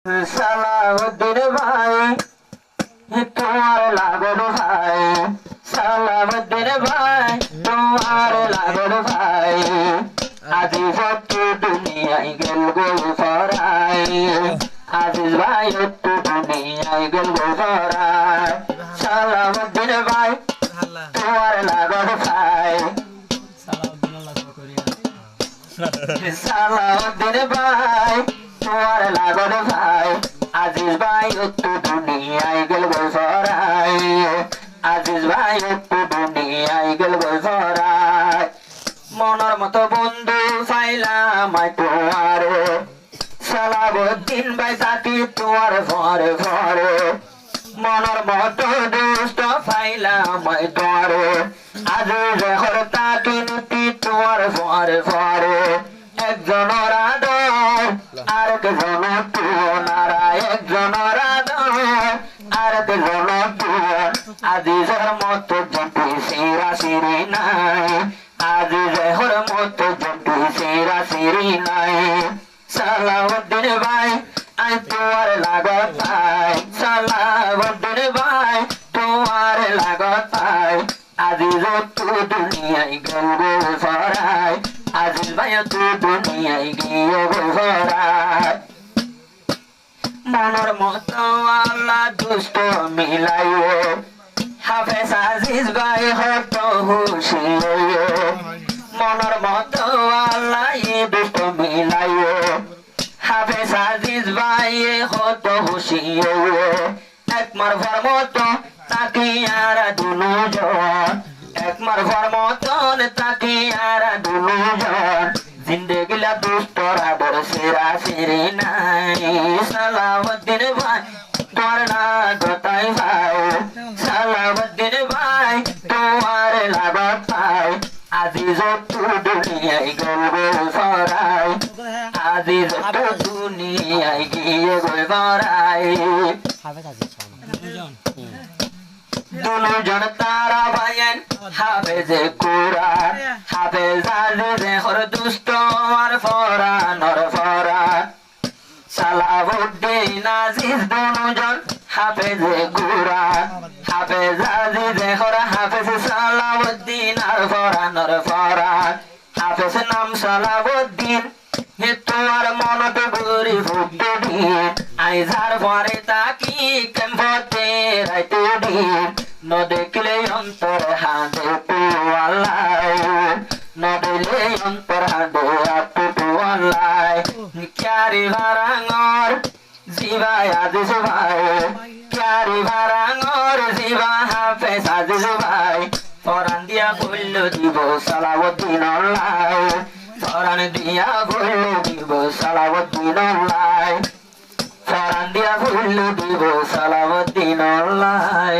সালাউদ্দিন ভাই তোমার লাগল ভাই, সালাউদ্দিন ভাই তোমার লাগল ভাই, আজি সত্য দুনিয়ায় গেল গো ফরাই, আজিজ ভাই সত্য দুনিয়ায় গেল গো ফরাই, সালাউদ্দিন ভাই তোমার লাগল ভাই, সালাউদ্দিন ভাই তোমার লাগল ভাই, আজিজ ভাই সত্য দুনিয়ায় গেল গো ফরাই, আজিজ ভাই সত্য দুনিয়ায় গেল গো ফরাই, মনের মতো বন্ধু পাইলাম তোমারে, সালাউদ্দিন ভাই সাথী তোমার ঘরে ঘরে, মনের মতো দুষ্ট পাইলাম তোমারে, আজিজ ঘর তাকি নীতি তোমার ঘরে ঘরে, একজনের আদর আরেকজন তুনারা, একজনের আদর আরেকজন তুন, আজিজের মতো জুটি সিরা সিরি নাই, আজিজের মতো জুটি সিরা সিরি নাই, সালাউদ্দিন ভাই আই তোমার লাগত পাই, সালাউদ্দিন ভাই তোমার লাগত পাই, আজিজ তু দুনিয়ায় গেল গো ফরাই, আজিজ ভাই তু দুনিয়ায় গিয়ে গো ফরাই, মনের মতো আল্লাহ দুষ্ট মিলাইও, হাফেজ আজিজ ভাই হত হুশিয়ে, মনের মতো আল্লাহ দুষ্ট মিলাইও, হাফেজ আজিজ ভাই হত হুশিয়ে, একমার ঘর মতো তাকি আর দুজন, একমার ঘর মতন তাকি আর দুজন, জিন্দেগিলা দুষ্টর আদর সেরা সেরে নাই, সালাউদ্দিন ভাই তোমার লাগতাই ভাই, সালাউদ্দিন ভাই তোমার লাগত পাই, আজিজ তু দুনিয়ায় গেল গো ফরাই, আজিজ তু দুনিয়ায় গিয়ে গো ফরাই, দুজন তারা ভাইয়েন হাফেজে কুরআন, হাফেজ আজিজে হর দুষ্ট আর ফরানর ফরান, সালাউদ্দিন আজিজ দুজন হাফেজে কুরআন, হাফেজ আজিজে হর হাফেজ সালাউদ্দিন আর ফরানর ফরান, হাফেজ নাম সালাউদ্দিন হে তোমার মনত ঘুরি ফুটে দিন, আইজার পরে তাকি কেমতে রাইতে দিন, ন দেখলে অন্তর হাঁদে পুয়ালাই, ন দিলে অন্তর হাঁদে আপু পুয়ালাই, ক্যারি ভারাঙর জিবাই আজিজ ভাই, ক্যারি ভারাঙর জিবা হাফেজ আজিজ ভাই, ফরান দিয়া বলল দিব সালাউদ্দিন লাই, ফরান দিয়া বলল দিব সালাউদ্দিন লাই, ফরান দিয়া বলল দিব সালাউদ্দিন লাই।